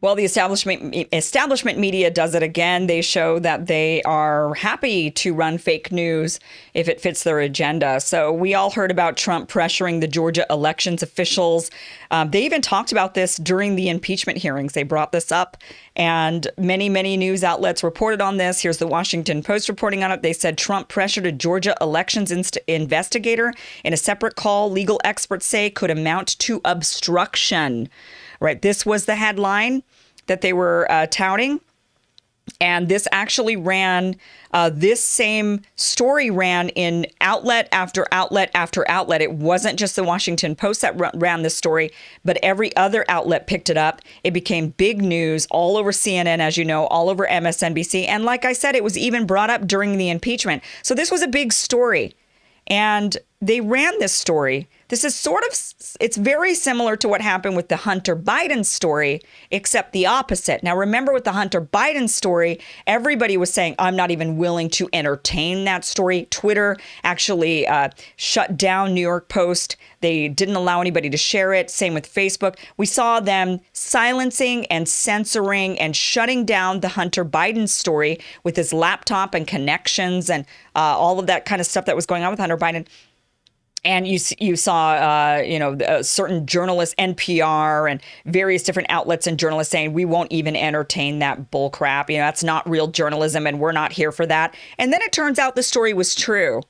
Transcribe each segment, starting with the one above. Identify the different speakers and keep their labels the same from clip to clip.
Speaker 1: Well, the establishment media does it again. They show that they are happy to run fake news if it fits their agenda. So we all heard about Trump pressuring the Georgia elections officials. They even talked about this during the impeachment hearings. They brought this up, and many news outlets reported on this. Here's the Washington Post reporting on it. They said Trump pressured a Georgia elections investigator in a separate call legal experts say could amount to obstruction. Right. This was the headline that they were touting. And this actually ran, this same story ran in outlet after outlet after outlet. It wasn't just the Washington Post that ran this story, but every other outlet picked it up. It became big news all over CNN, as you know, all over MSNBC. And like I said, it was even brought up during the impeachment. So this was a big story. And they ran this story. This is it's very similar to what happened with the Hunter Biden story, except the opposite. Now, remember with the Hunter Biden story, everybody was saying, I'm not even willing to entertain that story. Twitter actually shut down New York Post. They didn't allow anybody to share it. Same with Facebook. We saw them silencing and censoring and shutting down the Hunter Biden story with his laptop and connections and all of that kind of stuff that was going on with Hunter Biden. And you saw, certain journalists, NPR and various different outlets and journalists saying, we won't even entertain that bull crap. That's not real journalism and we're not here for that. And then it turns out the story was true.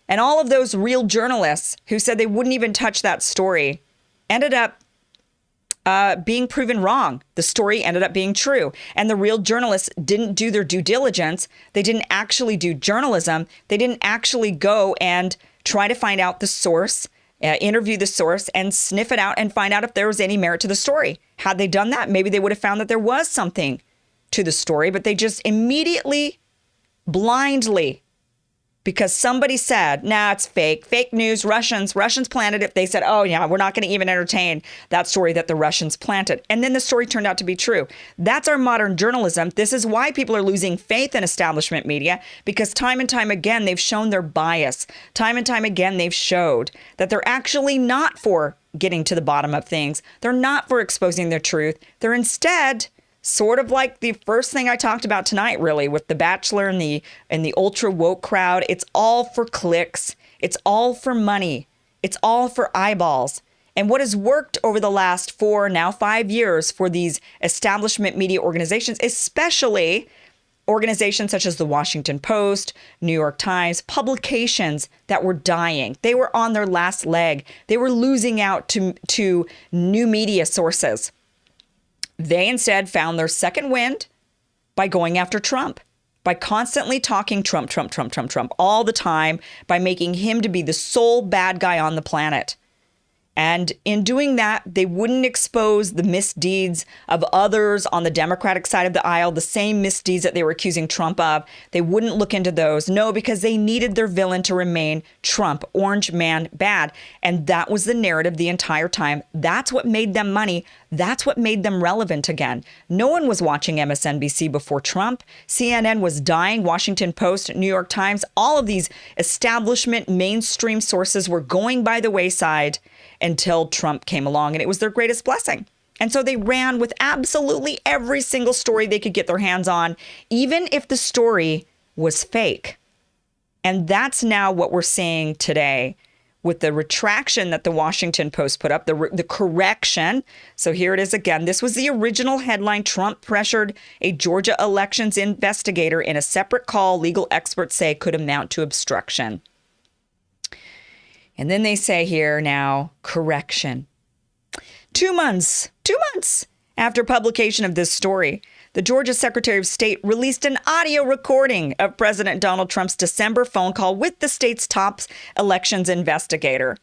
Speaker 1: And all of those real journalists who said they wouldn't even touch that story ended up being proven wrong. The story ended up being true. And the real journalists didn't do their due diligence. They didn't actually do journalism. They didn't actually go and try to find out the source, interview the source and sniff it out and find out if there was any merit to the story. Had they done that, maybe they would have found that there was something to the story, but they just immediately, blindly, because somebody said, nah, it's fake news, Russians planted it. They said, oh yeah, we're not going to even entertain that story that the Russians planted. And then the story turned out to be true. That's our modern journalism. This is why people are losing faith in establishment media, because time and time again, they've shown their bias. Time and time again, they've showed that they're actually not for getting to the bottom of things. They're not for exposing their truth. They're instead sort of like the first thing I talked about tonight, really, with The Bachelor and the ultra woke crowd. It's all for clicks. It's all for money. It's all for eyeballs. And what has worked over the last 5 years for these establishment media organizations, especially organizations such as the Washington Post, New York Times, publications that were dying. They were on their last leg. They were losing out to new media sources. They instead found their second wind by going after Trump, by constantly talking Trump all the time, by making him to be the sole bad guy on the planet. And in doing that, they wouldn't expose the misdeeds of others on the Democratic side of the aisle, the same misdeeds that they were accusing Trump of. They wouldn't look into those. No, because they needed their villain to remain Trump, orange man bad. And that was the narrative the entire time. That's what made them money. That's what made them relevant again. No one was watching MSNBC before Trump. CNN was dying. Washington Post, New York Times, all of these establishment mainstream sources were going by the wayside until Trump came along, and it was their greatest blessing. And so they ran with absolutely every single story they could get their hands on, even if the story was fake. And that's now what we're seeing today with the retraction that the Washington Post put up, the correction. So here it is again. This was the original headline. Trump pressured a Georgia elections investigator in a separate call legal experts say could amount to obstruction. And then they say here now, correction. 2 months after publication of this story, the Georgia Secretary of State released an audio recording of President Donald Trump's December phone call with the state's top elections investigator.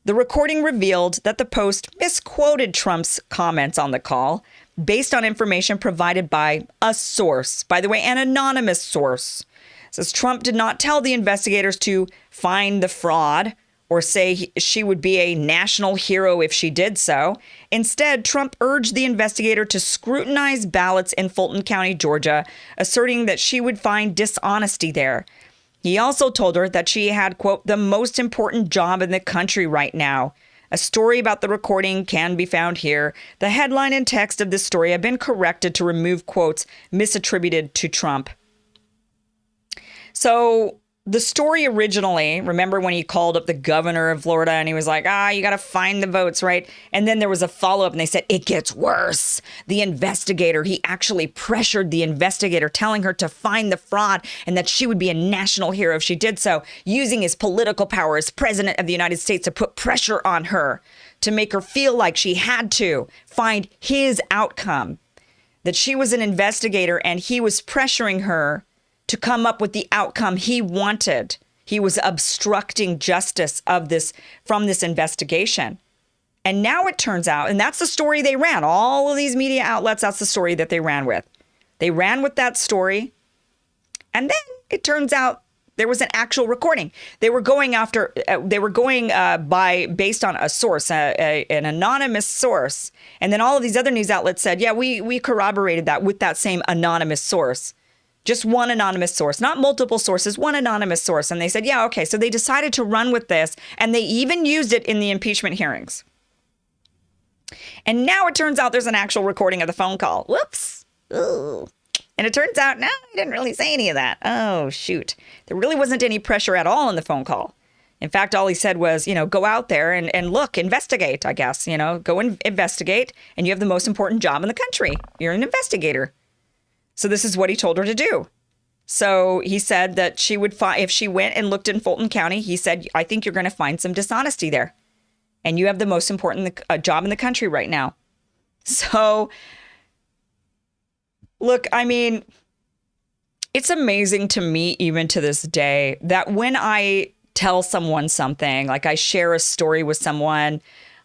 Speaker 1: The recording revealed that the Post misquoted Trump's comments on the call based on information provided by a source, by the way, an anonymous source. It says Trump did not tell the investigators to find the fraud or say she would be a national hero if she did so. Instead, Trump urged the investigator to scrutinize ballots in Fulton County, Georgia, asserting that she would find dishonesty there. He also told her that she had, quote, the most important job in the country right now, A story about the recording can be found here. The headline and text of this story have been corrected to remove quotes misattributed to Trump. So the story originally, remember when he called up the governor of Florida and he was like, you got to find the votes, right? And then there was a follow-up and they said, it gets worse. The investigator, he actually pressured the investigator, telling her to find the fraud and that she would be a national hero if she did so, using his political power as president of the United States to put pressure on her, to make her feel like she had to find his outcome, that she was an investigator and he was pressuring her to come up with the outcome he wanted. He was obstructing justice from this investigation. And now it turns out, and that's the story they ran. All of these media outlets, that's the story that they ran with. They ran with that story. And then it turns out there was an actual recording. They were going based on a source, an anonymous source. And then all of these other news outlets said, yeah, we corroborated that with that same anonymous source. Just one anonymous source, not multiple sources, one anonymous source. And they said, yeah, okay. So they decided to run with this, and they even used it in the impeachment hearings. And now it turns out there's an actual recording of the phone call. Whoops. Ooh. And it turns out, no, he didn't really say any of that. Oh, shoot. There really wasn't any pressure at all in the phone call. In fact, all he said was, go out there and look, investigate, I guess, go and investigate. And you have the most important job in the country. You're an investigator. So this is what he told her to do. So he said that she would find, if she went and looked in Fulton County, he said, I think you're going to find some dishonesty there. And you have the most important job in the country right now. So, look, I mean, it's amazing to me, even to this day, that when I tell someone something, like I share a story with someone,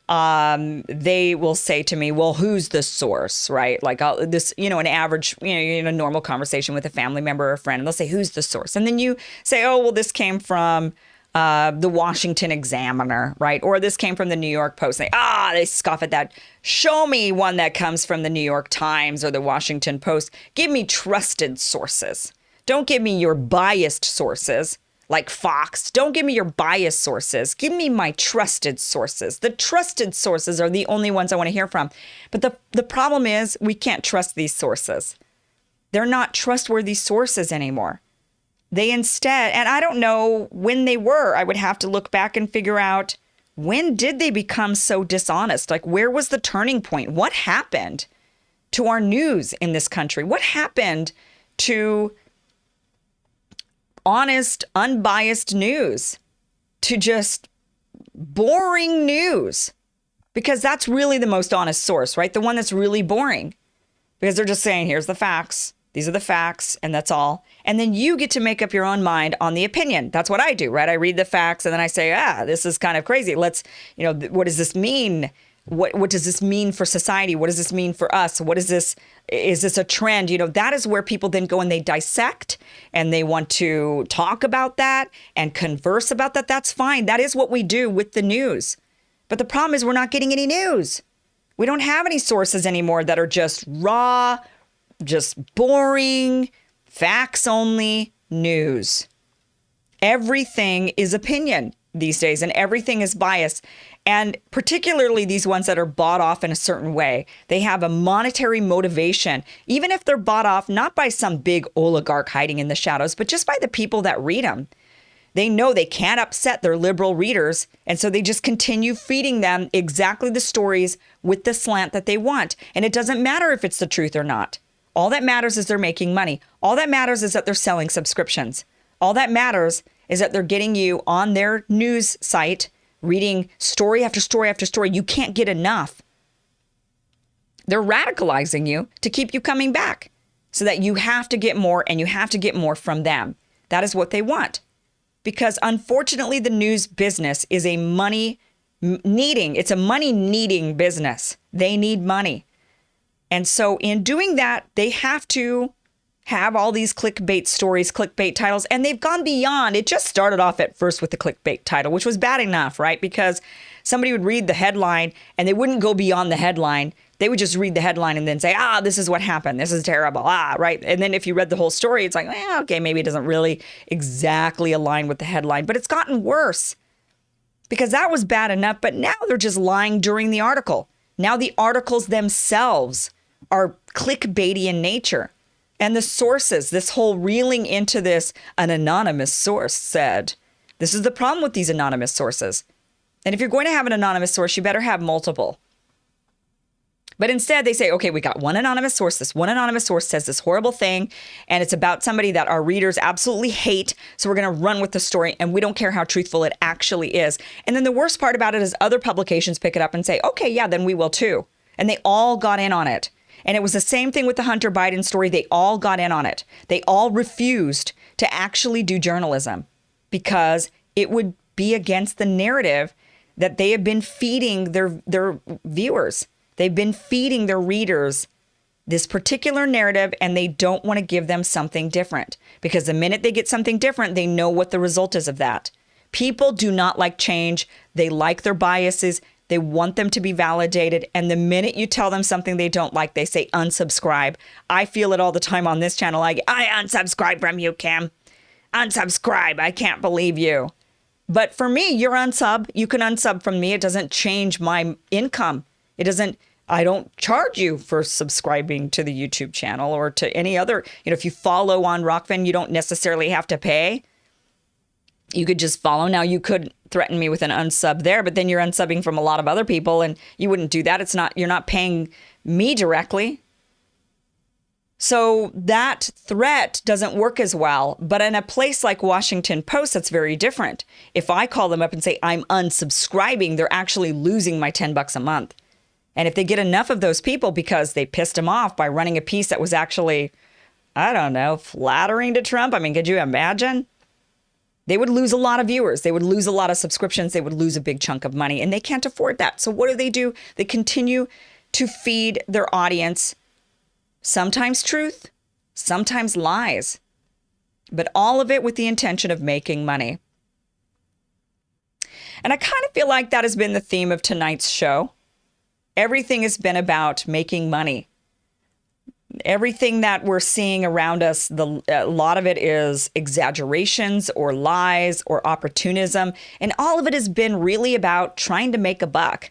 Speaker 1: they will say to me, well, who's the source, right? Like an average, in a normal conversation with a family member or a friend, and they'll say, who's the source? And then you say, oh, well, this came from the Washington Examiner, right? Or this came from the New York Post. They scoff at that. Show me one that comes from the New York Times or the Washington Post. Give me trusted sources. Don't give me your biased sources. Like Fox, don't give me your biased sources. Give me my trusted sources. The trusted sources are the only ones I want to hear from. But the problem is we can't trust these sources. They're not trustworthy sources anymore. They instead, and I don't know when they were. I would have to look back and figure out, when did they become so dishonest? Like, where was the turning point? What happened to our news in this country? What happened to honest, unbiased news, to just boring news? Because that's really the most honest source, right? The one that's really boring. Because they're just saying, here's the facts. These are the facts, and that's all. And then you get to make up your own mind on the opinion. That's what I do, right? I read the facts, and then I say, this is kind of crazy. Let's, what does this mean? What does this mean for society? What does this mean for us? What is this? Is this a trend? That is where people then go and they dissect and they want to talk about that and converse about that. That's fine. That is what we do with the news. But the problem is we're not getting any news. We don't have any sources anymore that are just raw, just boring, facts only news. Everything is opinion these days, and everything is biased. And particularly these ones that are bought off in a certain way, they have a monetary motivation, even if they're bought off not by some big oligarch hiding in the shadows, but just by the people that read them. They know they can't upset their liberal readers, and so they just continue feeding them exactly the stories with the slant that they want. And it doesn't matter if it's the truth or not. All that matters is they're making money. All that matters is that they're selling subscriptions. All that matters is that they're getting you on their news site, reading story after story after story. You can't get enough. They're radicalizing you to keep you coming back so that you have to get more, and you have to get more from them. That is what they want. Because unfortunately, the news business is a money needing business. They need money. And so in doing that, they have to have all these clickbait stories, clickbait titles, and they've gone beyond. It just started off at first with the clickbait title, which was bad enough, right? Because somebody would read the headline and they wouldn't go beyond the headline. They would just read the headline and then say, this is what happened. This is terrible. Right. And then if you read the whole story, it's like, okay, maybe it doesn't really exactly align with the headline, but it's gotten worse. because that was bad enough. But now they're just lying during the article. Now the articles themselves are clickbaity in nature. And the sources, this whole reeling into this, an anonymous source said, this is the problem with these anonymous sources. And if you're going to have an anonymous source, you better have multiple. But instead they say, okay, we got one anonymous source. This one anonymous source says this horrible thing, and it's about somebody that our readers absolutely hate. So we're going to run with the story, and we don't care how truthful it actually is. And then the worst part about it is other publications pick it up and say, okay, yeah, then we will too. And they all got in on it. And it was the same thing with the Hunter Biden story. They all got in on it. They all refused to actually do journalism because it would be against the narrative that they have been feeding their viewers. They've been feeding their readers this particular narrative, and they don't want to give them something different, because the minute they get something different, they know what the result is of that. People do not like change. They like their biases. They want them to be validated. And the minute you tell them something they don't like, they say unsubscribe. I feel it all the time on this channel. I unsubscribe from you, Kim. Unsubscribe. I can't believe you. But for me, you're unsub. You can unsub from me. It doesn't change my income. I don't charge you for subscribing to the YouTube channel or to any other. If you follow on Rockfin, you don't necessarily have to pay. You could just follow. Now, you could threaten me with an unsub there, but then you're unsubbing from a lot of other people, and you wouldn't do that. You're not paying me directly. So that threat doesn't work as well. But in a place like Washington Post, that's very different. If I call them up and say I'm unsubscribing, they're actually losing my $10 a month. And if they get enough of those people because they pissed him off by running a piece that was actually, I don't know, flattering to Trump. I mean, could you imagine? They would lose a lot of viewers. They would lose a lot of subscriptions. They would lose a big chunk of money, and they can't afford that. So what do? They continue to feed their audience sometimes truth, sometimes lies, but all of it with the intention of making money. And I kind of feel like that has been the theme of tonight's show. Everything has been about making money. Everything that we're seeing around us, a lot of it is exaggerations or lies or opportunism. And all of it has been really about trying to make a buck,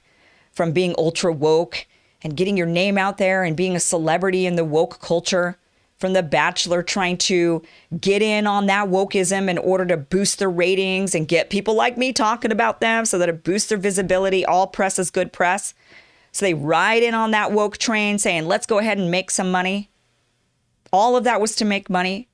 Speaker 1: from being ultra woke and getting your name out there and being a celebrity in the woke culture, from The Bachelor trying to get in on that wokeism in order to boost their ratings and get people like me talking about them so that it boosts their visibility. All press is good press. So they ride in on that woke train saying, let's go ahead and make some money. All of that was to make money.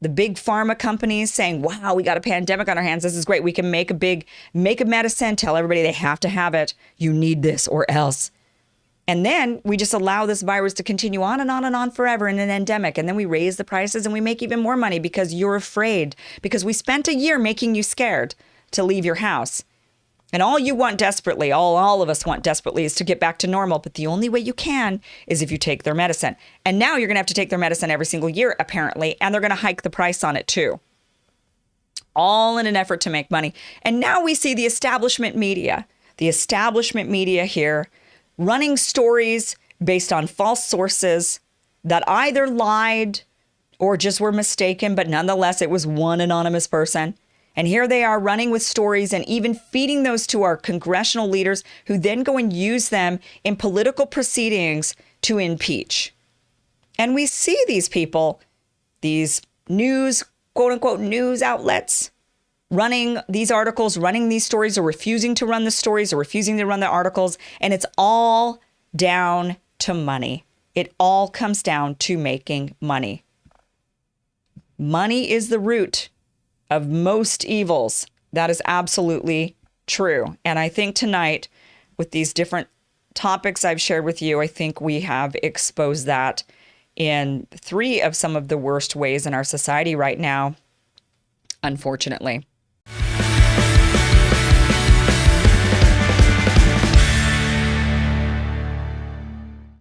Speaker 1: The big pharma companies saying, wow, we got a pandemic on our hands. This is great. We can make a medicine, tell everybody they have to have it. You need this or else. And then we just allow this virus to continue on and on and on forever in an endemic. And then we raise the prices and we make even more money because you're afraid, because we spent a year making you scared to leave your house. And all you want desperately, all of us want desperately, is to get back to normal. But the only way you can is if you take their medicine. And now you're going to have to take their medicine every single year, apparently. And they're going to hike the price on it, too. All in an effort to make money. And now we see the establishment media here running stories based on false sources that either lied or just were mistaken. But nonetheless, it was one anonymous person. And here they are running with stories and even feeding those to our congressional leaders, who then go and use them in political proceedings to impeach. And we see these people, these news, quote unquote, news outlets, running these articles, running these stories, or refusing to run the stories, or refusing to run the articles. And it's all down to money. It all comes down to making money. Money is the root of most evils. That is absolutely true. And I think tonight, with these different topics I've shared with you, I think we have exposed that in 3 of some of the worst ways in our society right now, unfortunately.